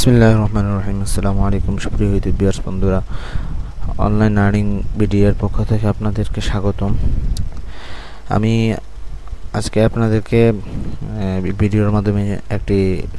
বিসমিল্লাহির রহমানির রহিম। আসসালামু আলাইকুম সুপ্রিয় ইউটিউব ভিউয়ার্স বন্ধুরা, অনলাইন আর্নিং ভিডিওর পক্ষ থেকে আপনাদেরকে স্বাগতম। আমি আজকে আপনাদেরকে ভিডিওর মাধ্যমে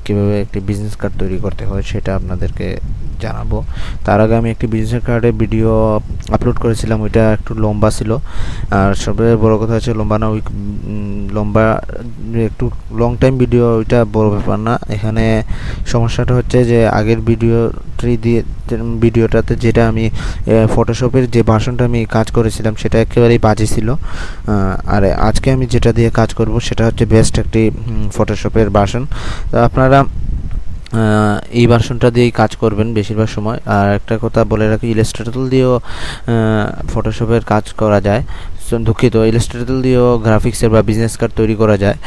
কিভাবে একটি বিজনেস কার্ড তৈরি করতে হয় সেটা আপনাদেরকে জানাবো। তার আগে আমি একটি বিজনেস কার্ডের ভিডিও আপলোড করেছিলাম, ওইটা একটু লম্বা ছিল। আর সবচেয়ে বড় কথা হচ্ছে লম্বা একটু লং টাইম ভিডিও, ওইটা বড় ব্যাপার না। এখানে সমস্যাটা হচ্ছে যে আগের ভিডিওটাতে যেটা আমি ফটোশপের যে ভার্সনটা আমি কাজ করেছিলাম সেটা একেবারেই বাজে ছিল। আর আজকে আমি যেটা দিয়ে কাজ করব সেটা হচ্ছে বেস্ট একটি ফটোশপের ভার্সন। তো আপনারা এই ভার্সনটা দিয়েই কাজ করবেন বেশিরভাগ সময়। আর একটা কথা বলে রাখি, ইলাস্ট্রেটর দিয়েও ফটোশপের কাজ করা যায়, দুঃখিত, ইলাস্ট্রেটর দিয়েও গ্রাফিক্সের বা বিজনেস কার্ড তৈরি করা যায়।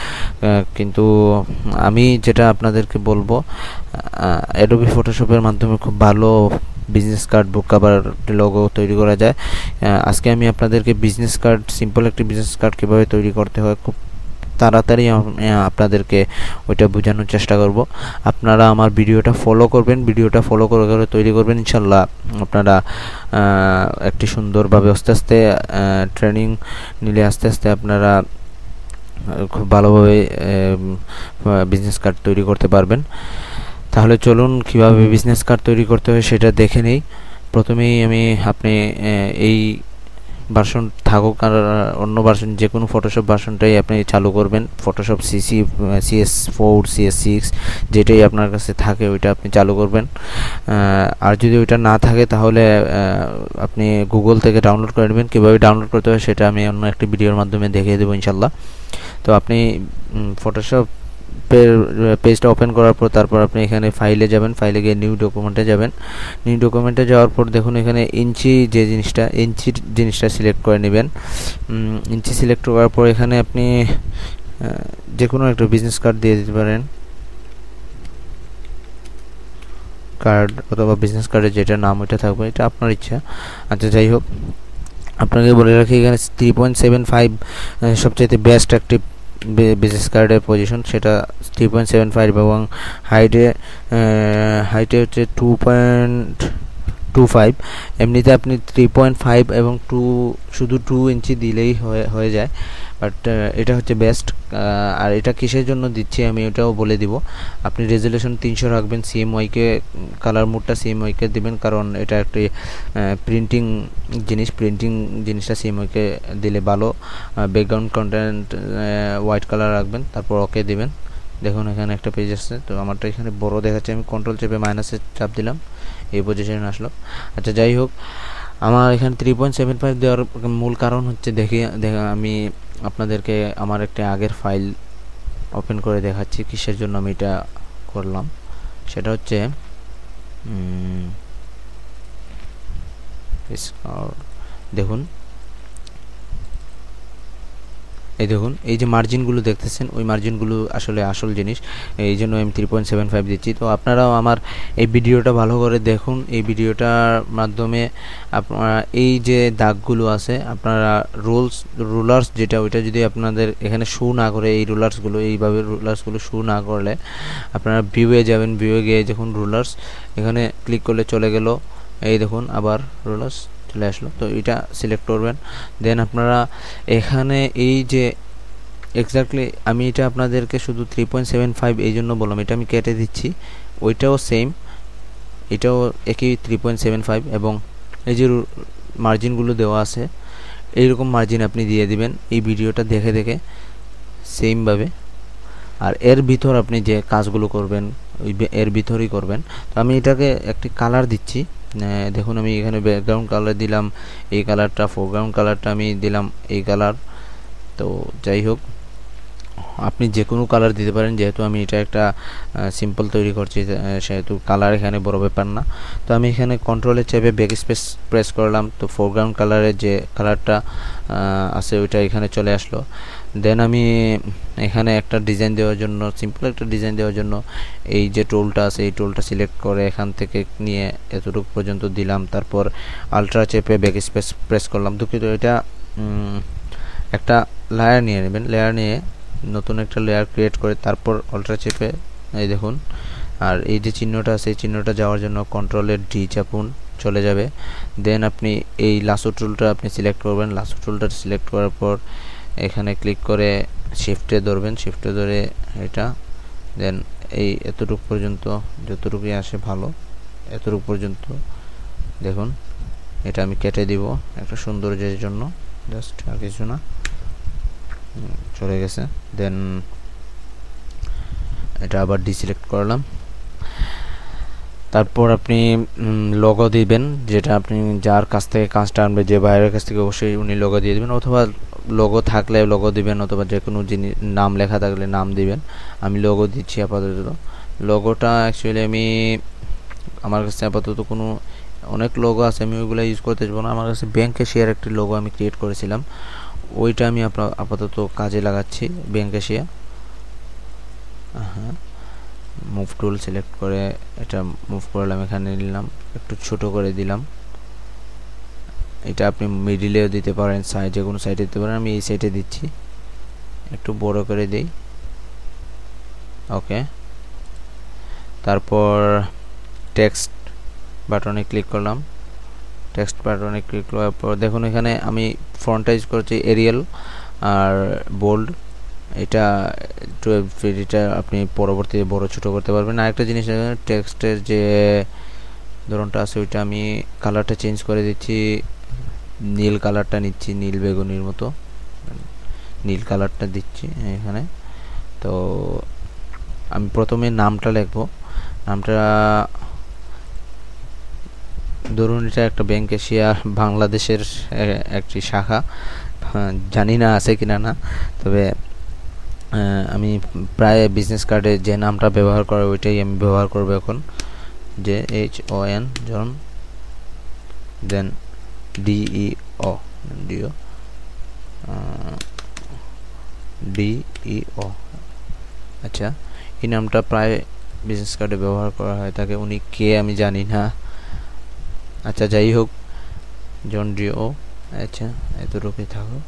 কিন্তু আমি যেটা আপনাদেরকে বলবো, অ্যাডোবি ফটোশপের মাধ্যমে খুব ভালো বিজনেস কার্ড, বুক কভার, লোগো তৈরি করা যায়। আজকে আমি আপনাদেরকে বিজনেস কার্ড, সিম্পল একটি বিজনেস কার্ড কীভাবে তৈরি করতে হয় খুব তাড়াতাড়ি আপনাদেরকে ওইটা বোঝানোর চেষ্টা করব। আপনারা আমার ভিডিওটা ফলো করবেন, ভিডিওটা ফলো করে তৈরি করবেন। ইনশাল্লাহ আপনারা একটি সুন্দরভাবে আস্তে আস্তে ট্রেনিং নিলে আস্তে আস্তে আপনারা খুব ভালোভাবে বিজনেস কার্ড তৈরি করতে পারবেন। তাহলে চলুন কীভাবে বিজনেস কার্ড তৈরি করতে হয় সেটা দেখে নেই। প্রথমেই আপনি এই ভার্সন থাকুক আর অন্য ভার্সন, যে কোনো ফটোশপ ভার্সনটাই আপনি চালু করবেন। ফটোশপ CS4, CS6 যেটাই আপনার কাছে থাকে ওইটা আপনি চালু করবেন। আর যদি ওইটা না থাকে তাহলে আপনি গুগল থেকে ডাউনলোড করে নেবেন। কীভাবে ডাউনলোড করতে হয় সেটা আমি অন্য একটি ভিডিওর মাধ্যমে দেখিয়ে দেবো ইনশাল্লাহ। তো আপনি ফটোশপ পেজটা ওপেন করার পর তারপর আপনি এখানে ফাইলে যাবেন, ফাইলে গিয়ে নিউ ডকুমেন্টে যাবেন। নিউ ডকুমেন্টে যাওয়ার পর দেখুন এখানে ইঞ্চির জিনিসটা সিলেক্ট করে নেবেন। ইঞ্চি সিলেক্ট করার পর এখানে আপনি যে কোনো একটা বিজনেস কার্ড দিয়ে দিতে পারেন, কার্ড অথবা বিজনেস কার্ডের যেটা নাম ওইটা থাকবে, এটা আপনার ইচ্ছা। আচ্ছা, যাই হোক, আপনাকে বলে রাখি এখানে 3.75 সবচাইতে বেস্ট একটি বিজনেস কার্ডের পজিশন, সেটা 3.75 এবং হাইটে হচ্ছে 2.25। এমনিতে আপনি 3.5 এবং শুধু 2 ইঞ্চি দিলেই হয়ে যায়, বাট এটা হচ্ছে বেস্ট। আর এটা কিসের জন্য দিচ্ছি আমি ওটাও বলে দিব। আপনি রেজুলেশন 300 রাখবেন, CMYK কালার মোডটা CMYK দিবেন, কারণ এটা একটি প্রিন্টিং জিনিসটা CMYK দিলে ভালো। ব্যাকগ্রাউন্ড কন্টেন্ট হোয়াইট কালার রাখবেন, তারপর ওকে দিবেন। দেখুন এখানে একটা পেজ আসছে, তো আমারটা এখানে বড় দেখাচ্ছে, আমি কন্ট্রোল চেপে মাইনাসে চাপ দিলাম, এই পজিশনে আসলো। আচ্ছা, যাই হোক, আমার এখানে 3.75 দেওয়ার মূল কারণ হচ্ছে আমি আপনাদেরকে আমার একটা আগের ফাইল ওপেন করে দেখাচ্ছি কিসের জন্য আমি এটা করলাম। সেটা হচ্ছে দেখুন এই যে মার্জিনগুলো দেখতেছেন, ওই মার্জিনগুলো আসলে আসল জিনিস, এই জন্য আমি 3.75 দিচ্ছি। তো আপনারাও আমার এই ভিডিওটা ভালো করে দেখুন। এই ভিডিওটার মাধ্যমে আপনারা এই যে দাগগুলো আছে, আপনারা রুলার্স যেটা, ওইটা যদি আপনাদের এখানে শো না করে, এই এইভাবে রুলার্সগুলো শো না করলে আপনারা ভিউয়ে যাবেন, ভিউয়ে গিয়ে যখন রুলার্স এখানে ক্লিক করলে চলে গেল, এই দেখুন আবার রুলার্স চলে আসলো। তো এটা সিলেক্ট করবেন। দেন আপনারা এখানে এই যে এক্স্যাক্টলি আমি এটা আপনাদেরকে শুধু 3.75 এই জন্য বললাম, এটা আমি কেটে দিচ্ছি। ওইটাও সেম, এটাও একই 3.75 এবং এই যে মার্জিনগুলো দেওয়া আছে এইরকম মার্জিন আপনি দিয়ে দিবেন এই ভিডিওটা দেখে দেখে সেমভাবে। আর এর ভিতর আপনি যে কাজগুলো করবেন এর ভিতরেই করবেন। তো আমি এটাকে একটি কালার দিচ্ছি। দেখুন আমি এখানে ব্যাকগ্রাউন্ড কালার দিলাম এই কালারটা, ফোরগ্রাউন্ড কালারটা আমি দিলাম এই কালার। তো যাই হোক, আপনি যে কোনো কালার দিতে পারেন, যেহেতু আমি এটা একটা সিম্পল তৈরি করছি সেহেতু কালার এখানে বড় ব্যাপার না। তো আমি এখানে কন্ট্রোলে চেপে ব্যাক স্পেস প্রেস করলাম, তো ফোরগ্রাউন্ড কালারের যে কালারটা আছে ওইটা এখানে চলে আসলো। দেন আমি এখানে একটা ডিজাইন দেওয়ার জন্য, সিম্পল একটা ডিজাইন দেওয়ার জন্য এই যে টুলটা আছে এই টুলটা সিলেক্ট করে এখান থেকে নিয়ে এতটুকু পর্যন্ত দিলাম, তারপর আলট্রা চেপে ব্যাক স্পেস প্রেস করলাম। দুঃখিত, এটা একটা লেয়ার নিয়ে নেবেন, লেয়ার নিয়ে নতুন একটা লেয়ার ক্রিয়েট করে তারপর আলট্রা চেপে এই দেখুন আর এই যে চিহ্নটা আছে এই চিহ্নটা যাওয়ার জন্য কন্ট্রোলের ডি চাপুন, চলে যাবে। দেন আপনি এই লাসো টুলটা আপনি সিলেক্ট করবেন। লাসো টুলটা সিলেক্ট করার পর এখানে ক্লিক করে শিফটে ধরবেন, শিফটে ধরে এটা দেন এই এতটুকু পর্যন্ত যতটুকুই আসে ভালো, এতটুকু পর্যন্ত দেখুন এটা আমি কেটে দিব একটা সৌন্দর্যের জন্য, জাস্ট আর কিছু না, চলে গেছে। দেন এটা আবার ডিসিলেক্ট করলাম। তারপর আপনি লোগো দিবেন, যেটা আপনি যার কাছ থেকে কাজটা আনবে, যে বাইরের কাছ থেকে, অবশ্যই উনি লোগো দিয়ে দিবেন, অথবা লোগো থাকলে লোগো দিবেন, অথবা যে কোনো জিনিস নাম লেখা থাকলে নাম দিবেন। আমি লোগো দিচ্ছি আপাতত। লোগোটা অ্যাকচুয়ালি আমার কাছে আপাতত অনেক লোগো আছে, আমি ওইগুলো ইউজ করতে চাইবো না। আমার কাছে ব্যাংক ক্যাশিয়ার একটি লোগো আমি ক্রিয়েট করেছিলাম, ওইটা আমি আপাতত কাজে লাগাচ্ছি। ব্যাংক ক্যাশিয়ার, হ্যাঁ, মুভ টুল সিলেক্ট করে এটা মুভ করলাম, এখানে নিলাম, একটু ছোট করে দিলাম। এটা আপনি মিডিলেও দিতে পারেন, যে কোনো সাইডে দিতে পারেন। আমি এই সাইডে দিচ্ছি, একটু বড় করে দিই। ওকে, তারপর টেক্সট বাটনে ক্লিক করলাম। টেক্সট বাটনে ক্লিক করার পর দেখুন এখানে আমি ফন্ট ইউজ করছি এরিয়াল আর বোল্ড। এটা আপনি পরবর্তীতে বড় ছোট করতে পারবেন। আরেকটা জিনিস, টেক্সটের যে ধরনটা আছে ওইটা আমি কালারটা চেঞ্জ করে দিচ্ছি, নীল কালারটা নিচ্ছি, নীল বেগুনির মতো নীল কালারটা দিচ্ছি এখানে। তো আমি প্রথমে নামটা লিখবো, নামটা ধরুন এটা একটা ব্যাংক এশিয়া বাংলাদেশের একটি শাখা, জানি না আছে কিনা না, তবে আমি প্রায় বিজনেস কার্ডে যে নামটা ব্যবহার করে ওইটাই আমি ব্যবহার করব এখন। JHON জন, দেন DEO DEO। আচ্ছা, এই নামটা প্রায় বিজনেস কার্ডে ব্যবহার করা হয় থাকে। উনি কে আমি জানি না, আচ্ছা যাই হোক, জন DO। আচ্ছা, এতটুকুই থাকো।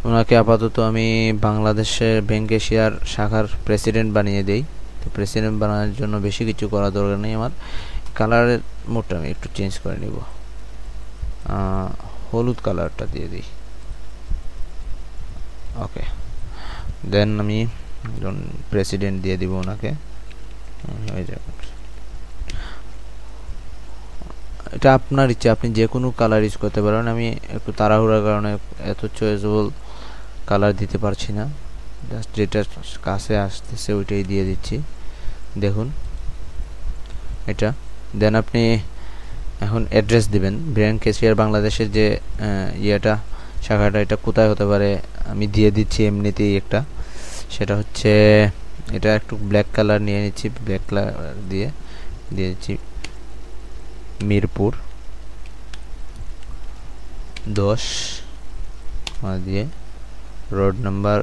ওনাকে আপাতত আমি বাংলাদেশের ব্যাংক এশিয়ার শাখার প্রেসিডেন্ট বানিয়ে দেই। তো প্রেসিডেন্ট বানানোর জন্য বেশি কিছু করা দরকার নেই আমার। কালারের মোডটা আমি একটু চেঞ্জ করে নিব, হলুদ কালারটা দিয়ে দিই। ওকে, দেন আমি প্রেসিডেন্ট দিয়ে দিব ওনাকে। এটা আপনার ইচ্ছা, আপনি যে কোনো কালার ইউজ করতে পারেন। আমি একটু তাড়াহুড়ার কারণে এত চয়েসেবল কালার দিতে পারছি না, জাস্ট যেটা কাছে আসতেছে ওইটাই দিয়ে দিচ্ছি। দেখুন এটা। দেন আপনি এখন অ্যাড্রেস দিবেন। ব্যাংক ক্যাশিয়ার বাংলাদেশের যে ইয়েটা শাখাটা, এটা কোথায় হতে পারে আমি দিয়ে দিচ্ছি এমনিতেই একটা, সেটা হচ্ছে এটা একটু ব্ল্যাক কালার নিয়ে নিচ্ছি, ব্ল্যাক কালার দিয়ে দিচ্ছি মিরপুর 10 দিয়ে রোড নাম্বার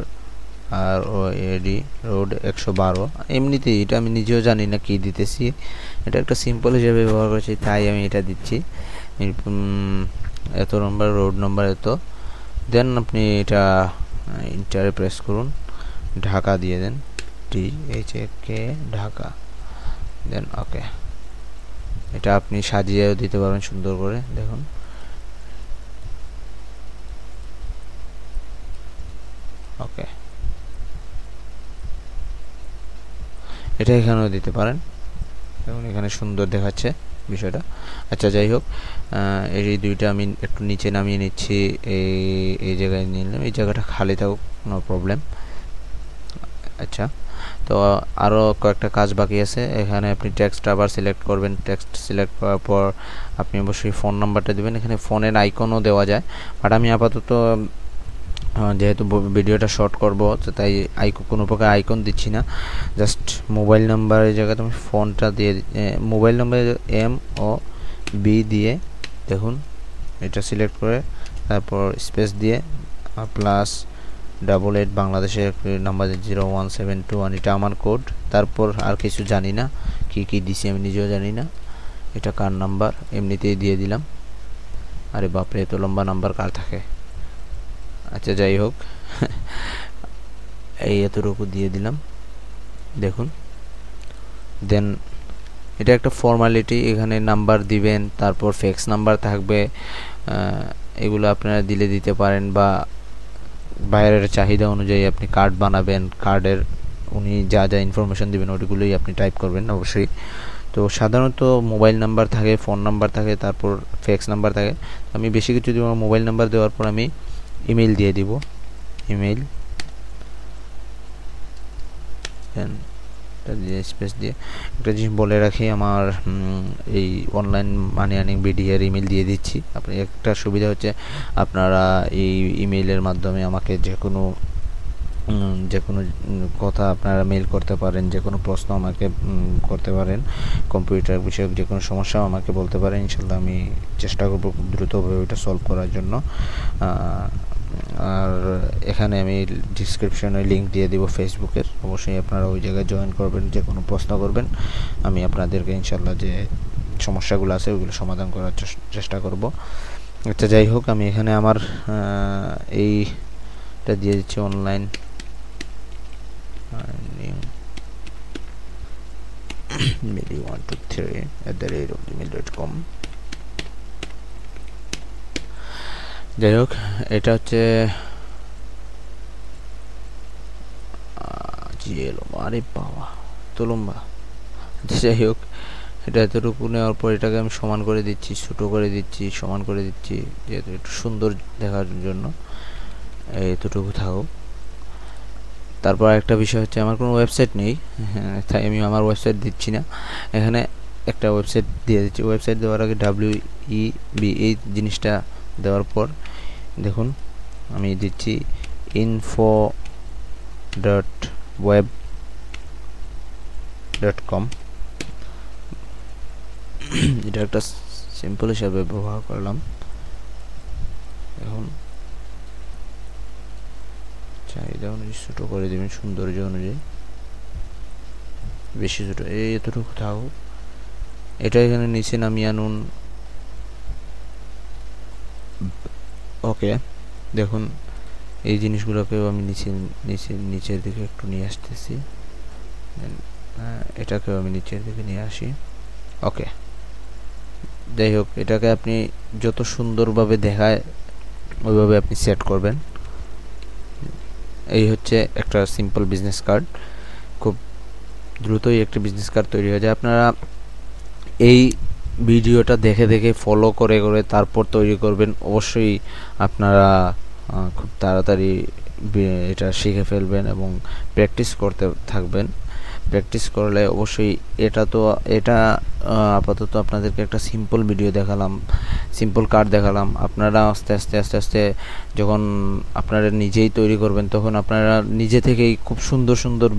ROAD রোড 112। এমনিতেই এটা আমি নিজেও জানি না কি দিতেছি, এটা একটা সিম্পল হিসেবে ব্যবহার করছি তাই আমি এটা দিচ্ছি। এত নাম্বার, রোড নাম্বার এত। দেন আপনি এটা ইন্টারে প্রেস করুন, ঢাকা দিয়ে দেন, DHK ঢাকা। দেন ওকে, এটা আপনি সাজিয়েও দিতে পারবেন সুন্দর করে। দেখুন ওকে, এটা এখানেও দিতে পারেন। দেখুন এখানে সুন্দর দেখাচ্ছে বিষয়টা। আচ্ছা যাই হোক, এই দুইটা আমি একটু নিচে নামিয়ে নিচ্ছি, এই জায়গায় নিয়ে নিলাম, এই জায়গাটা খালি থাকুক, নো প্রবলেম। আচ্ছা, তো আরও কয়েকটা কাজ বাকি আছে। এখানে আপনি টেক্সট আবার সিলেক্ট করবেন। টেক্সট সিলেক্ট করার পর আপনি অবশ্যই ফোন নাম্বারটা দেবেন। এখানে ফোনের আইকনও দেওয়া যায়, বাট আমি আপাতত যেহেতু ভিডিওটা শর্ট করব তাই কোনো প্রকার আইকন দিচ্ছি না, জাস্ট মোবাইল নাম্বারের জায়গাতে আমি ফোনটা দিয়ে মোবাইল নাম্বার MOB দিয়ে দেখুন এটা সিলেক্ট করে তারপর স্পেস দিয়ে +88 বাংলাদেশের নাম্বার 01721, এটা আমার কোড। তারপর আর কিছু জানি না, কি দিছি আমি নিজেও জানি না, এটা কার নাম্বার এমনিতেই দিয়ে দিলাম। আরে বাপরে, এত লম্বা নাম্বার কার থাকে। আচ্ছা যাই হোক, এই এতটুকু দিয়ে দিলাম। দেখুন। দেন এটা একটা ফর্মালিটি, এখানে নাম্বার দিবেন, তারপর ফ্যাক্স নাম্বার থাকবে, এগুলো আপনারা দিতে পারেন, বা বাইরের চাহিদা অনুযায়ী আপনি কার্ড বানাবেন, কার্ডের উনি যা যা ইনফরমেশন দিবেন ওইগুলোই আপনি টাইপ করবেন অবশ্যই। তো সাধারণত মোবাইল নাম্বার থাকে, ফোন নাম্বার থাকে, তারপর ফ্যাক্স নাম্বার থাকে। আমি বেশি কিছু দিব, মোবাইল নাম্বার দেওয়ার পর আমি ইমেল দিয়ে দিব, ইমেল দিয়ে স্পেস দিয়ে একটা জিনিস বলে রাখি, আমার এই অনলাইন মানি আর্নিং বিডির ইমেল দিয়ে দিচ্ছি। আপনি একটা সুবিধা হচ্ছে আপনারা এই ইমেইলের মাধ্যমে আমাকে যে কোনো কথা আপনারা মেইল করতে পারেন, যে কোনো প্রশ্ন আমাকে করতে পারেন, কম্পিউটার বিষয়ক যে কোনো সমস্যাও আমাকে বলতে পারেন। ইনশাল্লাহ আমি চেষ্টা করব খুব দ্রুতভাবে ওইটা সলভ করার জন্য। আর এখানে আমি ডিসক্রিপশনে লিঙ্ক দিয়ে দিব ফেসবুকের, অবশ্যই আপনারা ওই জায়গায় জয়েন করবেন, যে কোনো প্রশ্ন করবেন, আমি আপনাদেরকে ইনশাল্লাহ যে সমস্যাগুলো আছে ওইগুলো সমাধান করার চেষ্টা করব। আচ্ছা, যাই হোক, আমি এখানে আমার এইটা দিয়ে দিচ্ছি, অনলাইন meli123@gmail.com। যাই হোক, এটা হচ্ছে আরে বাবা তো লম্বা। যাই হোক, এটা এতটুকু নেওয়ার পর এটাকে আমি সমান করে দিচ্ছি, ছোটো করে দিচ্ছি, সমান করে দিচ্ছি, যেহেতু একটু সুন্দর দেখার জন্য এতটুকু থাকুক। তারপর একটা বিষয় হচ্ছে আমার কোনো ওয়েবসাইট নেই, তাই আমি আমার ওয়েবসাইট দিচ্ছি না, এখানে একটা ওয়েবসাইট দিয়ে দিচ্ছি। ওয়েবসাইট দেওয়ার আগে WEB এই জিনিসটা দেওয়ার পর দেখুন আমি দিচ্ছি info.web.com। এটা একটা সিম্পল হিসাবে ব্যবহার করলাম। এখন চাহিদা অনুযায়ী ছোটো করে দেবেন, সৌন্দর্য অনুযায়ী বেশি ছোটো, এতটুকু থাকুক। এটা এখানে নিচে নামিয়ে আনুন। ওকে, দেখুন এই জিনিসগুলোকেও আমি নিচের দিকে একটু নিয়ে আসতেছি, এটাকেও আমি নিচের দিকে নিয়ে আসি। ওকে, যাই হোক, এটাকে আপনি যত সুন্দরভাবে দেখায় ওইভাবে আপনি সেট করবেন। এই হচ্ছে একটা সিম্পল বিজনেস কার্ড, খুব দ্রুতই একটা বিজনেস কার্ড তৈরি হয়ে যায়। আপনারা এই ভিডিওটা দেখে ফলো করে তারপর তৈরি করবেন, অবশ্যই আপনারা খুব তাড়াতাড়ি এটা শিখে ফেলবেন এবং প্র্যাকটিস করতে থাকবেন। প্র্যাকটিস করলে অবশ্যই এটা আপাতত আপনাদেরকে একটা সিম্পল ভিডিও দেখালাম, সিম্পল কার্ড দেখালাম। আপনারা আস্তে আস্তে যখন আপনারা নিজেই তৈরি করবেন তখন আপনারা নিজে থেকেই খুব সুন্দর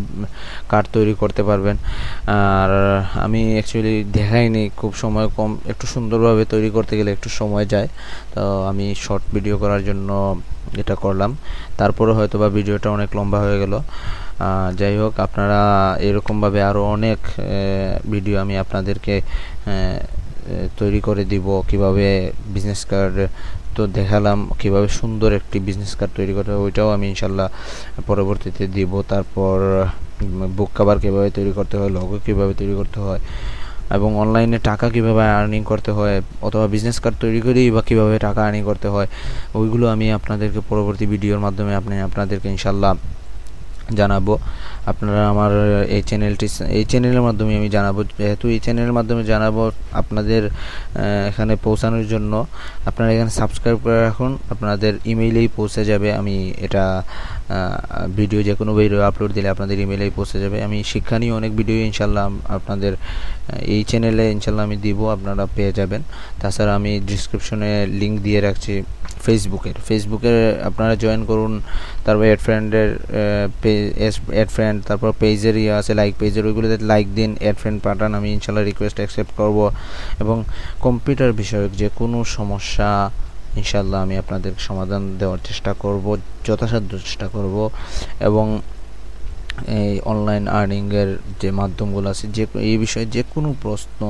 কার্ড তৈরি করতে পারবেন। আর আমি অ্যাকচুয়ালি দেখাইনি, খুব সময় কম, একটু সুন্দরভাবে তৈরি করতে গেলে একটু সময় যায়, তো আমি শর্ট ভিডিও করার জন্য এটা করলাম। তারপরে হয়তো বা ভিডিওটা অনেক লম্বা হয়ে গেল। যাই হোক, আপনারা এরকমভাবে আরও অনেক ভিডিও আমি আপনাদেরকে তৈরি করে দিব। কিভাবে বিজনেস কার্ড তো দেখালাম, কিভাবে সুন্দর একটি বিজনেস কার্ড তৈরি করতে হয় ওইটাও আমি ইনশাল্লাহ পরবর্তীতে দিব। তারপর বুক কভার কীভাবে তৈরি করতে হয়, লোগো কীভাবে তৈরি করতে হয়, এবং অনলাইনে টাকা কীভাবে আর্নিং করতে হয়, অথবা বিজনেস কার্ড তৈরি করেই বা কীভাবে টাকা আর্নিং করতে হয়, ওইগুলো আমি আপনাদেরকে পরবর্তী ভিডিওর মাধ্যমে আপনাদেরকে ইনশাল্লাহ জানাবো। আপনারা আমার এই চ্যানেলের মাধ্যমে আমি জানাবো, যেহেতু এই চ্যানেলের মাধ্যমে জানাবো আপনাদের এখানে পৌঁছানোর জন্য আপনারা এখানে সাবস্ক্রাইব করে রাখুন, আপনাদের ইমেইলেই পৌঁছে যাবে। আমি এটা ভিডিও যে কোনো ভিডিও আপলোড দিলে আপনাদের ইমেইলেই পৌঁছে যাবে। আমি শিক্ষা নিয়ে অনেক ভিডিও ইনশাল্লাহ আপনাদের এই চ্যানেলে ইনশাল্লাহ আমি দিব, আপনারা পেয়ে যাবেন। তাছাড়া আমি ডিসক্রিপশনে লিঙ্ক দিয়ে রাখছি ফেসবুকের আপনারা জয়েন করুন। তারপর অ্যাড ফ্রেন্ড তারপর পেজের আছে লাইক পেজের, ওইগুলোতে লাইক দিন, অ্যাড ফ্রেন্ড পাঠান, আমি ইনশাল্লাহ রিকোয়েস্ট অ্যাকসেপ্ট করব। এবং কম্পিউটার বিষয়ক যে কোনো সমস্যা ইনশাল্লাহ আমি আপনাদের সমাধান দেওয়ার চেষ্টা করব, যথাসাধ্য চেষ্টা করব। এবং এই অনলাইন আর্নিংয়ের যে মাধ্যমগুলো আছে, এই বিষয়ে যে কোনো প্রশ্ন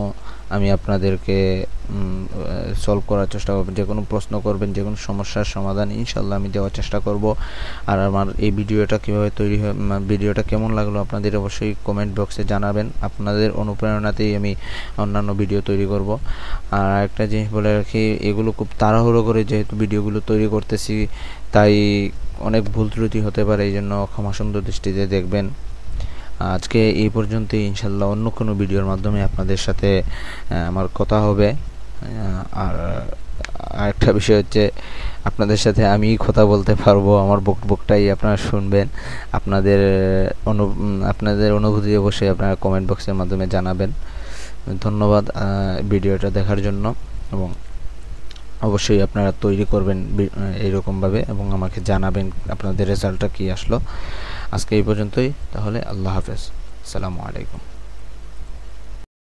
আমি আপনাদেরকে সলভ করার চেষ্টা করব। যে কোনো প্রশ্ন করবেন, যে কোনো সমস্যার সমাধান ইনশাল্লাহ আমি দেওয়ার চেষ্টা করব। আর আমার এই ভিডিওটা কীভাবে তৈরি হয়, ভিডিওটা কেমন লাগলো আপনাদের অবশ্যই কমেন্ট বক্সে জানাবেন। আপনাদের অনুপ্রেরণাতেই আমি অন্যান্য ভিডিও তৈরি করব। আর একটা জিনিস বলে রাখি, এগুলো খুব তাড়াহুড়ো করে যেহেতু ভিডিওগুলো তৈরি করতেছি, তাই অনেক ভুল ত্রুটি হতে পারে, এই জন্য ক্ষমা সুন্দর দৃষ্টিতে দেখবেন। আজকে এই পর্যন্তই, ইনশাল্লাহ অন্য কোনো ভিডিওর মাধ্যমে আপনাদের সাথে আমার কথা হবে। আর আরেকটা বিষয় হচ্ছে, আপনাদের সাথে আমি কথা বলতে পারবো, আমার বকবকটাই আপনারা শুনবেন। আপনাদের অনুভূতি অবশ্যই আপনারা কমেন্ট বক্সের মাধ্যমে জানাবেন। ধন্যবাদ ভিডিওটা দেখার জন্য, এবং অবশ্যই আপনারা তৈরি করবেন এইরকমভাবে এবং আমাকে জানাবেন আপনাদের রেজাল্টটা কী আসলো। আজকে এই পর্যন্তই, তাহলে আল্লাহ হাফেজ, আসসালামু আলাইকুম।